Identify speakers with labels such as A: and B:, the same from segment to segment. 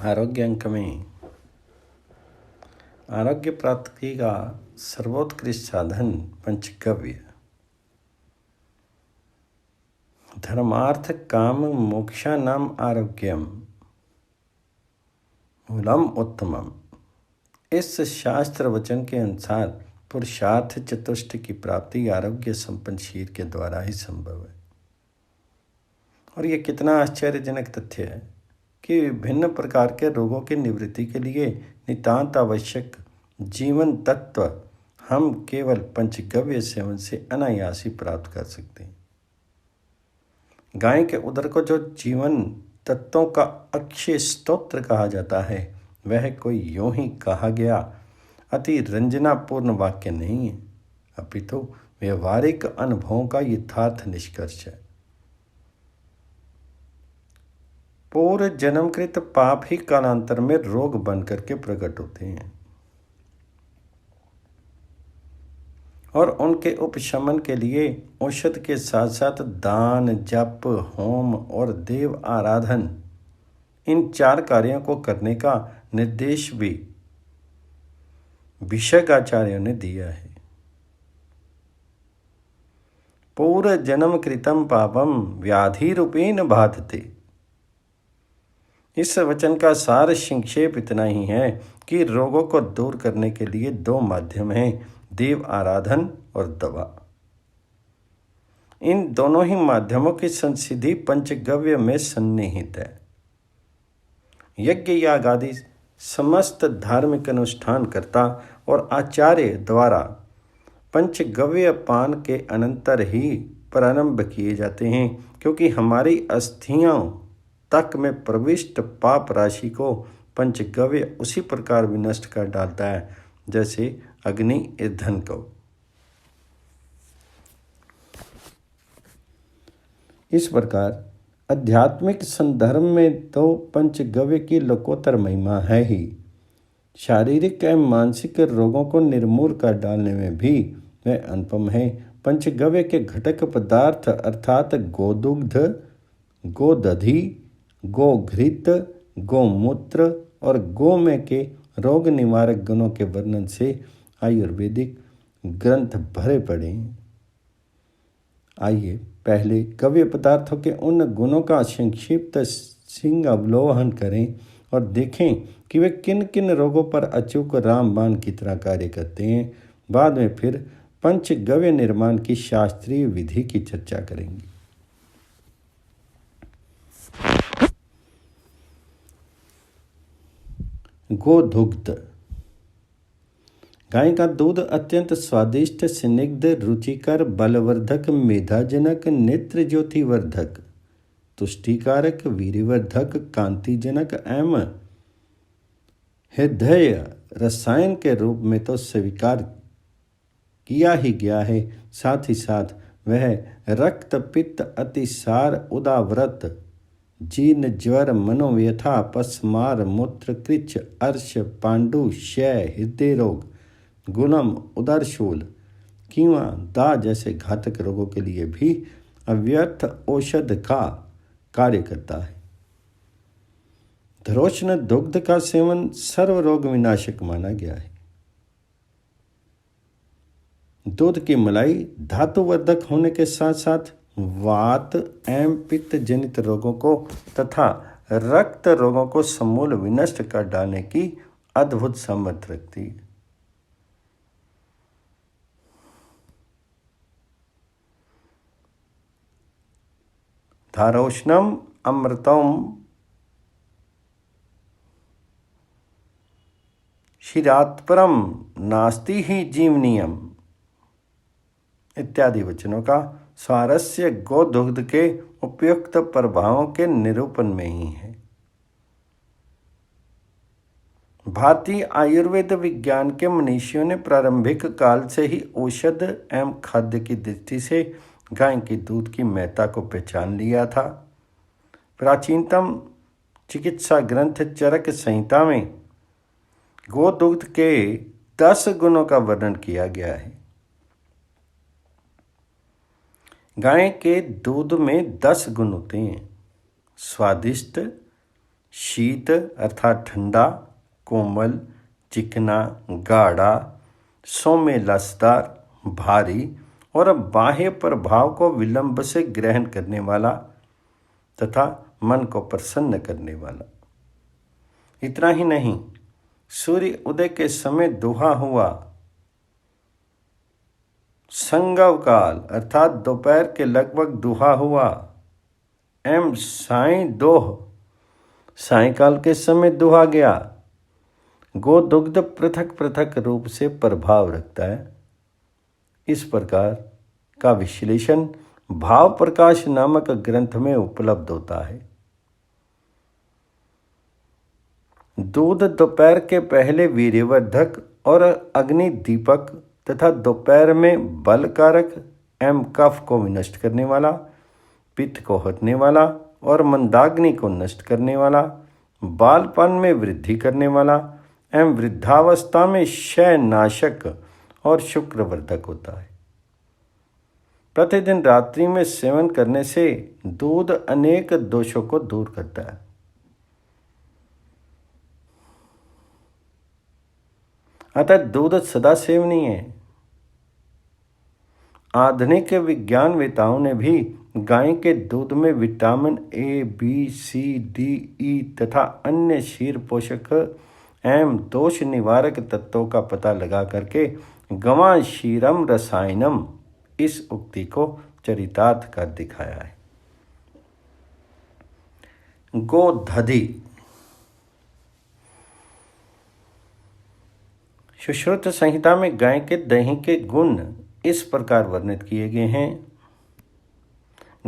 A: आरोग्य अंक में आरोग्य प्राप्ति का सर्वोत्कृष्ट साधन पंचगव्य। धर्मार्थ काम मोक्षानाम आरोग्यम मूलम उत्तमम। इस शास्त्र वचन के अनुसार पुरुषार्थ चतुष्ट की प्राप्ति आरोग्य संपन्न शरीर के द्वारा ही संभव है। और ये कितना आश्चर्यजनक तथ्य है कि विभिन्न प्रकार के रोगों की निवृत्ति के लिए नितांत आवश्यक जीवन तत्व हम केवल पंचगव्य सेवन से अनायास ही प्राप्त कर सकते हैं। गाय के उदर को जो जीवन तत्वों का अक्षय स्तोत्र कहा जाता है, वह कोई यूं ही कहा गया अति रंजनापूर्ण वाक्य नहीं है, अपितु व्यवहारिक अनुभवों का यथार्थ निष्कर्ष है। पूर्व जन्मकृत पाप ही कालांतर में रोग बन करके प्रकट होते हैं और उनके उपशमन के लिए औषध के साथ साथ दान, जप, होम और देव आराधन, इन 4 कार्यों को करने का निर्देश भी विशेषज्ञाचार्यों ने दिया है। पूर्व जन्म कृतम पापम व्याधि रूपेण बाधते। इस वचन का सार संक्षेप इतना ही है कि रोगों को दूर करने के लिए 2 माध्यम हैं, देव आराधन और दवा। इन दोनों ही माध्यमों की संसिद्धि पंचगव्य में सन्निहित है। यज्ञ याग आदि समस्त धार्मिक अनुष्ठान कर्ता और आचार्य द्वारा पंचगव्य पान के अनंतर ही प्रारंभ किए जाते हैं, क्योंकि हमारी अस्थियों तक में प्रविष्ट पाप राशि को पंचगव्य उसी प्रकार विनष्ट कर डालता है जैसे अग्नि ईंधन को। इस प्रकार आध्यात्मिक संदर्भ में तो पंचगव्य की लोकोत्तर महिमा है ही, शारीरिक एवं मानसिक रोगों को निर्मूल कर डालने में भी वह अनुपम है। पंचगव्य के घटक पदार्थ अर्थात गोदुग्ध, गोदधि, गोघृत, गोमूत्र और गोमय के रोग निवारक गुणों के वर्णन से आयुर्वेदिक ग्रंथ भरे पड़े हैं। आइए पहले गव्य पदार्थों के उन गुणों का संक्षिप्त अवलोकन करें और देखें कि वे किन किन रोगों पर अचूक रामबाण की तरह कार्य करते हैं। बाद में फिर पंचगव्य निर्माण की शास्त्रीय विधि की चर्चा करेंगे। गोदुग्ध। गाय का दूध अत्यंत स्वादिष्ट, स्निग्ध, रुचिकर, बलवर्धक, मेधाजनक, नेत्र ज्योतिवर्धक, तुष्टिकारक, वीर्यवर्धक, कांतिजनक एवं हृदय रसायन के रूप में तो स्वीकार किया ही गया है, साथ ही साथ वह रक्त, पित्त, अतिसार, उदाव्रत, जीर्ण, ज्वर, मनोव्यथा, पस्मार, मूत्र, कृच्छ, अर्श, पांडु, क्षय, हृदय रोग, गुलम, उदरशूल, कीवा, दाह जैसे घातक रोगों के लिए भी अव्यर्थ औषध का कार्य करता है। धरोष्ण दुग्ध का सेवन सर्व रोग विनाशक माना गया है। दूध की मलाई धातुवर्धक होने के साथ साथ वात एवं पित्त जनित रोगों को तथा रक्त रोगों को समूल विनष्ट कर डालने की अद्भुत सामर्थ रखती है। धारोष्णम अमृतम शिरात्परम नास्ति ही जीवनीयम इत्यादि वचनों का स्वारस्य गोदुग्ध के उपयुक्त प्रभावों के निरूपण में ही है। भारतीय आयुर्वेद विज्ञान के मनीषियों ने प्रारंभिक काल से ही औषध एवं खाद्य की दृष्टि से गाय की दूध की महत्ता को पहचान लिया था। प्राचीनतम चिकित्सा ग्रंथ चरक संहिता में गोदुग्ध के 10 गुणों का वर्णन किया गया है। गाय के दूध में 10 गुण होते हैं: स्वादिष्ट, शीत अर्थात ठंडा, कोमल, चिकना, गाढ़ा, सौम्य लसदार, भारी और बाह्य प्रभाव को विलंब से ग्रहण करने वाला तथा मन को प्रसन्न करने वाला। इतना ही नहीं, सूर्य उदय के समय दुहा हुआ संगव काल अर्थात दोपहर के लगभग दुहा हुआ एम साई दोह सायकाल के समय दुहा गया गो दुग्ध पृथक पृथक रूप से प्रभाव रखता है। इस प्रकार का विश्लेषण भाव प्रकाश नामक ग्रंथ में उपलब्ध होता है। दूध दोपहर के पहले वीर्यवर्धक और अग्नि दीपक तथा दोपहर में बलकारक एवं कफ को विनष्ट करने वाला, पित्त को हटने वाला और मंदाग्नि को नष्ट करने वाला, बालपन में वृद्धि करने वाला एवं वृद्धावस्था में क्षय नाशक और शुक्रवर्धक होता है। प्रतिदिन रात्रि में सेवन करने से दूध अनेक दोषों को दूर करता है। अतः दूध सदा सेवनीय है। आधुनिक विज्ञानवेताओं ने भी गाय के दूध में vitamin A, B, C, D, E तथा अन्य क्षीर पोषक एवं दोष निवारक तत्वों का पता लगा करके गवां क्षीरम रसायनम इस उक्ति को चरितार्थ कर दिखाया है। गोधधि सुश्रुत संहिता में गाय के दही के गुण इस प्रकार वर्णित किए गए हैं।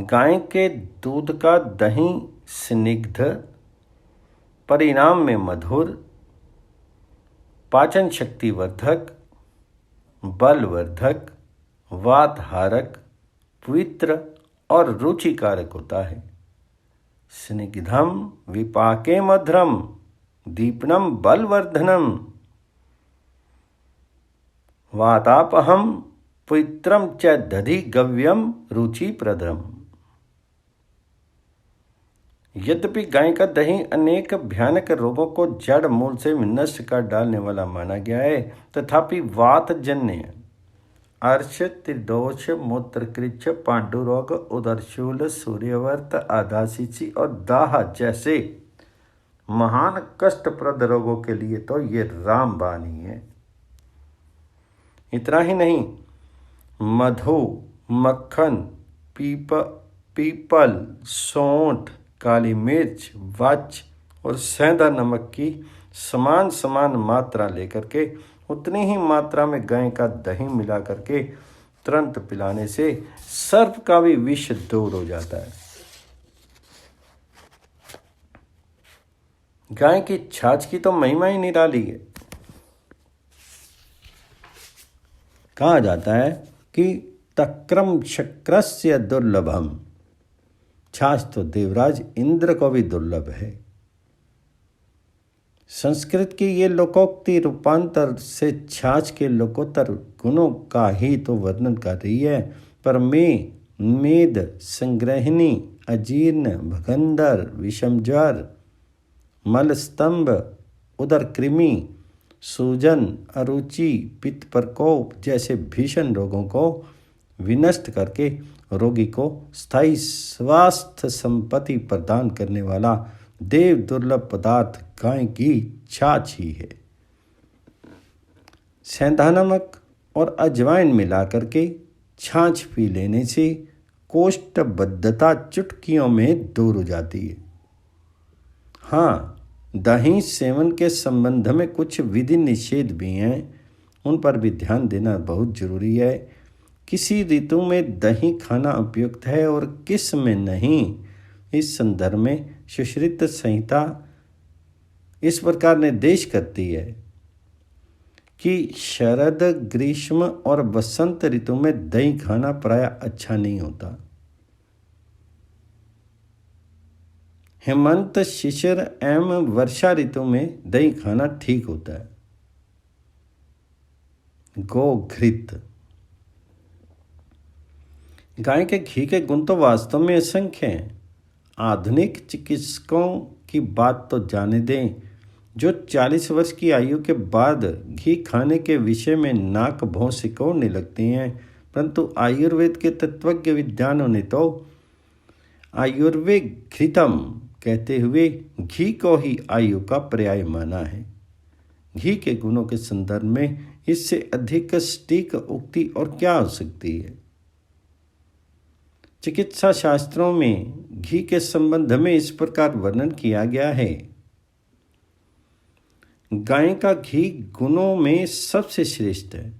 A: गाय के दूध का दही स्निग्ध, परिणाम में मधुर, पाचन शक्ति वर्धक, बलवर्धक, वातहारक, पवित्र और रुचिकारक होता है। स्निग्धम विपाके मधुरम दीपनम बलवर्धनम वातापहम पवित्रम च दधि गव्यम रुचिप्रदम। यद्यपि गाय का दही अनेक भयानक रोगों को जड़ मूल से नष्ट कर डालने वाला माना गया है, तथापि वातजन्य अर्श, त्रिदोष, मूत्रकृच्छ, पांडुरोग, उदरशूल, सूर्यवर्त, आधाशिची और दाह जैसे महान कष्टप्रद रोगों के लिए तो ये रामबाण ही है। इतना ही नहीं, मधु, मक्खन, पीपल, सौंठ, काली मिर्च, वच और सेंधा नमक की समान समान मात्रा लेकर के उतनी ही मात्रा में गाय का दही मिला करके तुरंत पिलाने से सर्प का भी विष दूर हो जाता है। गाय की छाछ की तो महिमा ही निराली है। कहा जाता है कि तक्रम शक्रस्य दुर्लभम, छाछ तो देवराज इंद्र को भी दुर्लभ है। संस्कृत की ये लोकोक्ति रूपांतर से छाछ के लोकोत्तर गुणों का ही तो वर्णन कर रही है, पर मेद, संग्रहिणी, अजीर्ण, भगंदर, विषमज्वर, मलस्तंभ, उदर कृमि, सूजन, अरुचि, पित्त प्रकोप जैसे भीषण रोगों को विनष्ट करके रोगी को स्थायी स्वास्थ्य संपत्ति प्रदान करने वाला देव दुर्लभ पदार्थ गाय की छाछ ही है। सेंधा नमक और अजवाइन मिला करके छाछ पी लेने से कोष्ठबद्धता चुटकियों में दूर हो जाती है। हाँ, दही सेवन के संबंध में कुछ विधि निषेध भी हैं, उन पर भी ध्यान देना बहुत जरूरी है। किसी ऋतु में दही खाना उपयुक्त है और किस में नहीं, इस संदर्भ में सुश्रुत संहिता इस प्रकार निर्देश करती है कि शरद, ग्रीष्म और वसंत ऋतु में दही खाना प्रायः अच्छा नहीं होता। हेमंत, शिशिर एवं वर्षा ऋतु में दही खाना ठीक होता है। गोघृत, गाय के घी के गुण तो वास्तव में असंख्य हैं। आधुनिक चिकित्सकों की बात तो जाने दें। जो 40 वर्ष की आयु के बाद घी खाने के विषय में नाक भौं सिकोड़ने लगते हैं, परंतु आयुर्वेद के तत्वज्ञ विद्वानों ने तो आयुर्वेद घृतम कहते हुए घी को ही आयु का पर्याय माना है। घी के गुणों के संदर्भ में इससे अधिक सटीक उक्ति और क्या हो सकती है। चिकित्सा शास्त्रों में घी के संबंध में इस प्रकार वर्णन किया गया है। गाय का घी गुणों में सबसे श्रेष्ठ है।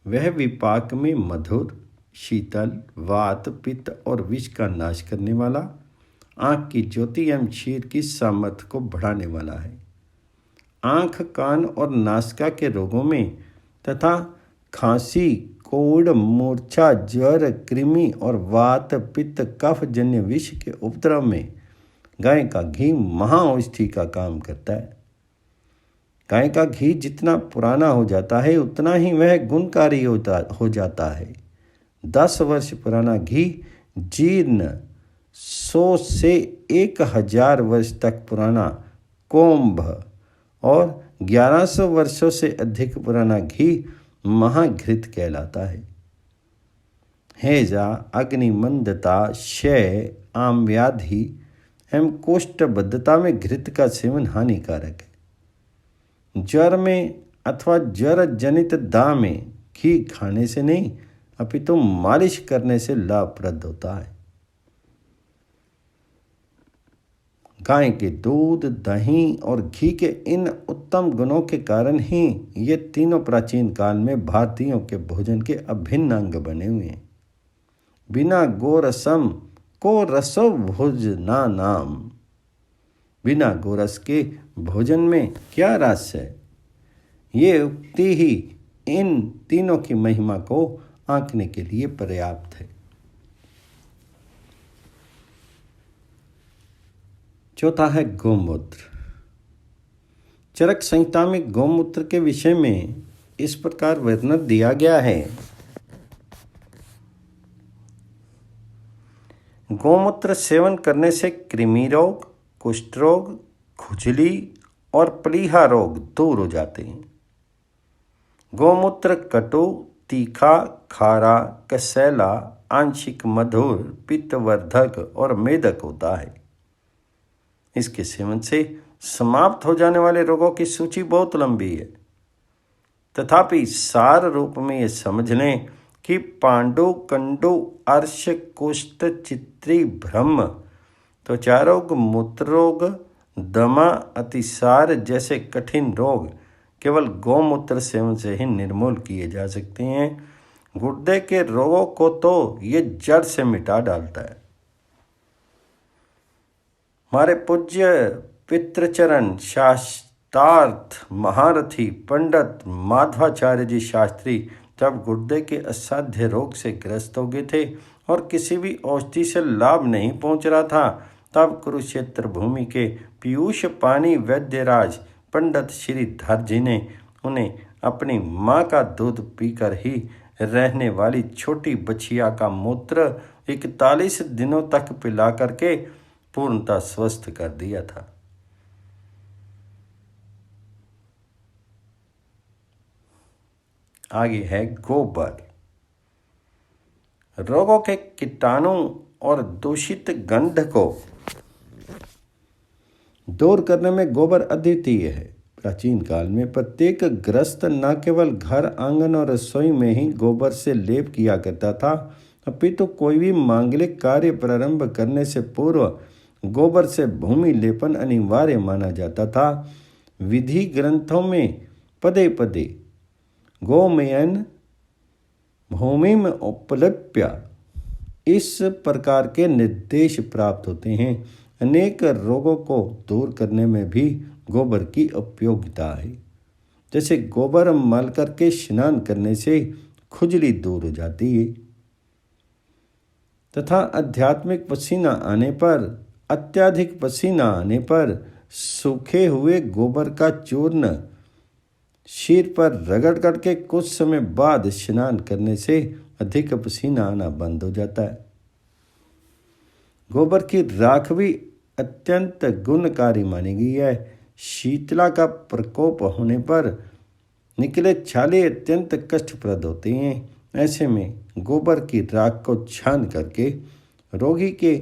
A: वह विपाक में मधुर, शीतल, वात, पित्त और विष का नाश करने वाला, आँख की ज्योति एवं क्षीर की सामर्थ्य को बढ़ाने वाला है। आँख, कान और नासिका के रोगों में तथा खांसी, कोढ़, मूर्छा, ज्वर, कृमि और वात, पित्त, कफ जन्य विष के उपद्रव में गाय का घी महाऔषधि का काम करता है। गाय का घी जितना पुराना हो जाता है उतना ही वह गुणकारी हो जाता है। 10 वर्ष पुराना घी जीर्ण, 100 से 1000 वर्ष तक पुराना कोंभ और 1100 वर्षों से अधिक पुराना घी महाघृत कहलाता है। हैजा, अग्निमंदता, क्षय, आम व्याधि एवं कोष्ठबद्धता में घृत का सेवन हानिकारक है। ज्वर में अथवा ज्वर जनित दाह में घी खाने से नहीं अपितु मालिश करने से लाभप्रद होता है। गाय के दूध, दही और घी के इन उत्तम गुणों के कारण ही ये तीनों प्राचीन काल में भारतीयों के भोजन के अभिन्न अंग बने हुए हैं। बिना गोरसम को रसो भोजना नाम। बिना गोरस के भोजन में क्या रस है। ये उक्ति ही इन तीनों की महिमा को आंकने के लिए पर्याप्त है। चौथा है गोमूत्र। चरक संहिता में गोमूत्र के विषय में इस प्रकार वर्णन दिया गया है। गोमूत्र सेवन करने से कृमि रोग, कुष्ठ रोग, खुजली और प्लीहा रोग दूर हो जाते हैं। गोमूत्र कटु, तीखा, खारा, कसैला, आंशिक मधुर, पित्तवर्धक और मेदक होता है। इसके सेवन से समाप्त हो जाने वाले रोगों की सूची बहुत लंबी है। तथापि सार रूप में ये समझ लें कि पांडु, कंडु, अर्श, कुष्ठ, चित्री, ब्रह्म, त्वचा रोग, मूत्र रोग, दमा, अतिसार जैसे कठिन रोग केवल गौमूत्र सेवन से ही निर्मूल किए जा सकते हैं। गुर्दे के रोगों को तो ये जड़ से मिटा डालता है। हमारे पूज्य पितृचरण शास्त्रार्थ महारथी पंडित माधवाचार्य जी शास्त्री जब गुर्दे के असाध्य रोग से ग्रस्त हो गए थे और किसी भी औषधि से लाभ नहीं पहुंच रहा था, तब कुरुक्षेत्र भूमि के पीयूष पानी वैद्यराज पंडित श्रीधर जी ने उन्हें अपनी माँ का दूध पीकर ही रहने वाली छोटी बछिया का मूत्र 41 दिनों तक पिला करके पूर्णतः स्वस्थ कर दिया था। आगे है गोबर। रोगों के कीटाणु और दूषित गंध को दूर करने में गोबर अद्वितीय है। प्राचीन काल में प्रत्येक ग्रस्त न केवल घर, आंगन और रसोई में ही गोबर से लेप किया करता था, अपितु कोई भी मांगलिक कार्य प्रारंभ करने से पूर्व गोबर से भूमि लेपन अनिवार्य माना जाता था। विधि ग्रंथों में पदे पदे गोमयन भूमिम उपलप्य इस प्रकार के निर्देश प्राप्त होते हैं। अनेक रोगों को दूर करने में भी गोबर की उपयोगिता है। जैसे गोबर मल करके स्नान करने से खुजली दूर हो जाती है तथा अत्याधिक पसीना आने पर सूखे हुए गोबर का चूर्ण सिर पर रगड़ करके कुछ समय बाद स्नान करने से अधिक पसीना आना बंद हो जाता है। गोबर की राख भी अत्यंत गुणकारी मानी गई है। शीतला का प्रकोप होने पर निकले छाले अत्यंत कष्टप्रद होते हैं। ऐसे में गोबर की राख को छान करके रोगी के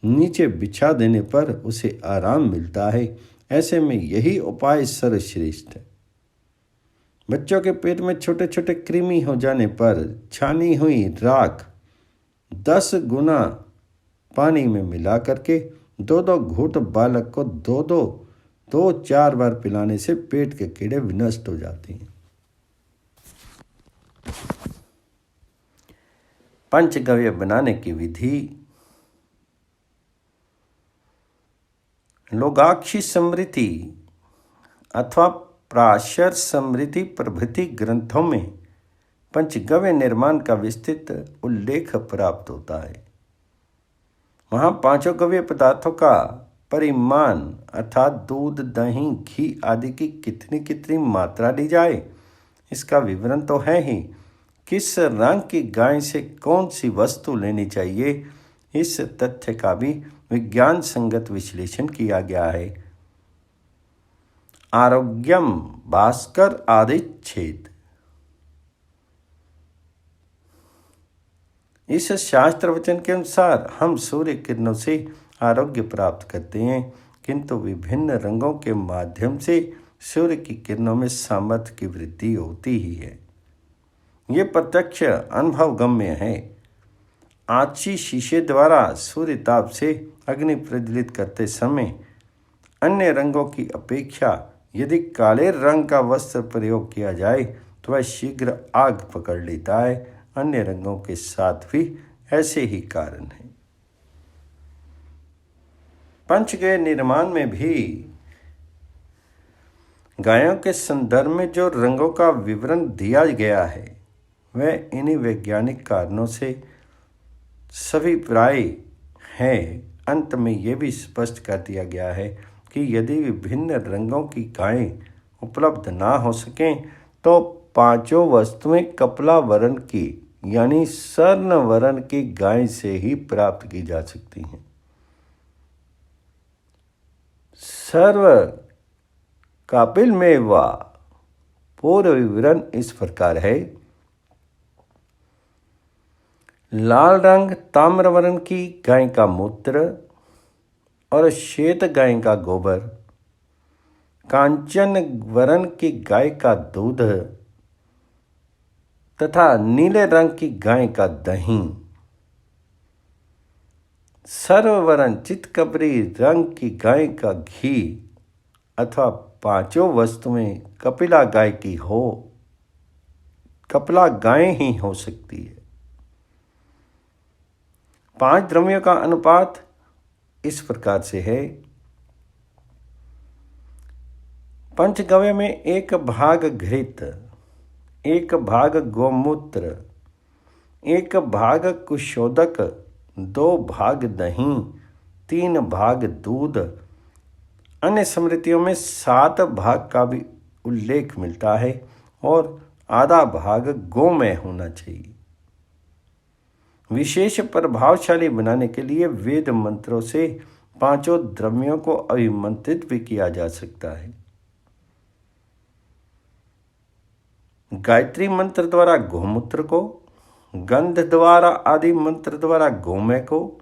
A: नीचे बिछा देने पर उसे आराम मिलता है। ऐसे में यही उपाय सर्वश्रेष्ठ है। बच्चों के पेट में छोटे छोटे कृमि हो जाने पर छानी हुई राख 10 गुना पानी में मिला करके 2-2 घूंट बालक को 2-4 बार पिलाने से पेट के कीड़े विनष्ट हो जाते हैं। पंचगव्य बनाने की विधि। लोगाक्षी स्मृति अथवा प्राशर स्मृति प्रभृति ग्रंथों में पंचगव्य निर्माण का विस्तृत उल्लेख प्राप्त होता है। वहाँ पांचों गव्य पदार्थों का परिमाण अर्थात दूध, दही, घी आदि की कितनी कितनी मात्रा ली जाए इसका विवरण तो है ही। किस रंग की गाय से कौन सी वस्तु लेनी चाहिए इस तथ्य का भी विज्ञान संगत विश्लेषण किया गया है। आरोग्यम भास्कर आदि छेद। इस शास्त्र वचन के अनुसार हम सूर्य किरणों से आरोग्य प्राप्त करते हैं, किंतु विभिन्न रंगों के माध्यम से सूर्य की किरणों में सामर्थ्य की वृद्धि होती ही है। ये प्रत्यक्ष अनुभवगम्य है। आंची शीशे द्वारा सूर्य ताप से अग्नि प्रज्वलित करते समय अन्य रंगों की अपेक्षा यदि काले रंग का वस्त्र प्रयोग किया जाए तो वह शीघ्र आग पकड़ लेता है। अन्य रंगों के साथ भी ऐसे ही कारण है। पंचगव्य निर्माण में भी गायों के संदर्भ में जो रंगों का विवरण दिया गया है वह इन्हीं वैज्ञानिक कारणों से सभी प्राय है। अंत में यह भी स्पष्ट कर दिया गया है कि यदि विभिन्न रंगों की गायें उपलब्ध ना हो सकें तो पांचों वस्तुएं कपला वर्ण की यानी स्वर्ण वर्ण की गाय से ही प्राप्त की जा सकती हैं। सर्व कापिल में व पूर्व विवरण इस प्रकार है। लाल रंग ताम्र वर्ण की गाय का मूत्र और श्वेत गाय का गोबर, कांचन वर्ण की गाय का दूध तथा नीले रंग की गाय का दही, सर्ववर्ण चितकबरी रंग की गाय का घी अथवा पांचों वस्तुएं कपिला गाय की हो, कपिला गाय ही हो सकती है। 5 द्रव्यों का अनुपात इस प्रकार से है। पंचगव्य में 1 भाग घृत, 1 भाग गोमूत्र, 1 भाग कुशोदक, 2 भाग दही, 3 भाग दूध। अन्य स्मृतियों में 7 भाग का भी उल्लेख मिलता है और आधा भाग गोमय होना चाहिए। विशेष प्रभावशाली बनाने के लिए वेद मंत्रों से पांचों द्रव्यों को अभिमंत्रित भी किया जा सकता है। गायत्री मंत्र द्वारा गोमूत्र को, गंध द्वारा आदि मंत्र द्वारा गोमय को,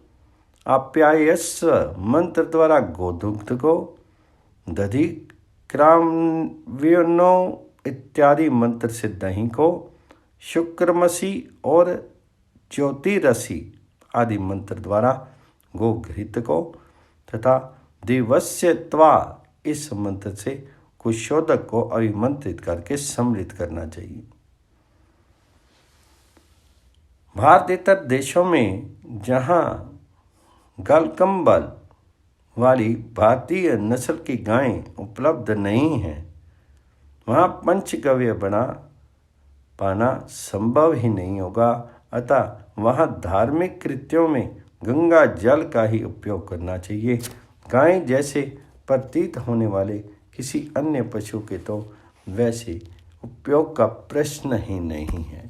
A: आप्यायस्व मंत्र द्वारा गोदुग्ध को, दधि क्राम्यनो इत्यादि मंत्र से दही को, शुक्रमसी और ज्योतिरसी आदि मंत्र द्वारा गोघृत को तथा दिवस्यत्वा इस मंत्र से कुशोदक को अभिमंत्रित करके सम्मिलित करना चाहिए। भारतेतर देशों में जहाँ गलकंबल वाली भारतीय नस्ल की गायें उपलब्ध नहीं हैं वहाँ पंचगव्य बना पाना संभव ही नहीं होगा। अतः वहाँ धार्मिक कृत्यों में गंगा जल का ही उपयोग करना चाहिए। गाय जैसे प्रतीत होने वाले किसी अन्य पशु के तो वैसे उपयोग का प्रश्न ही नहीं है।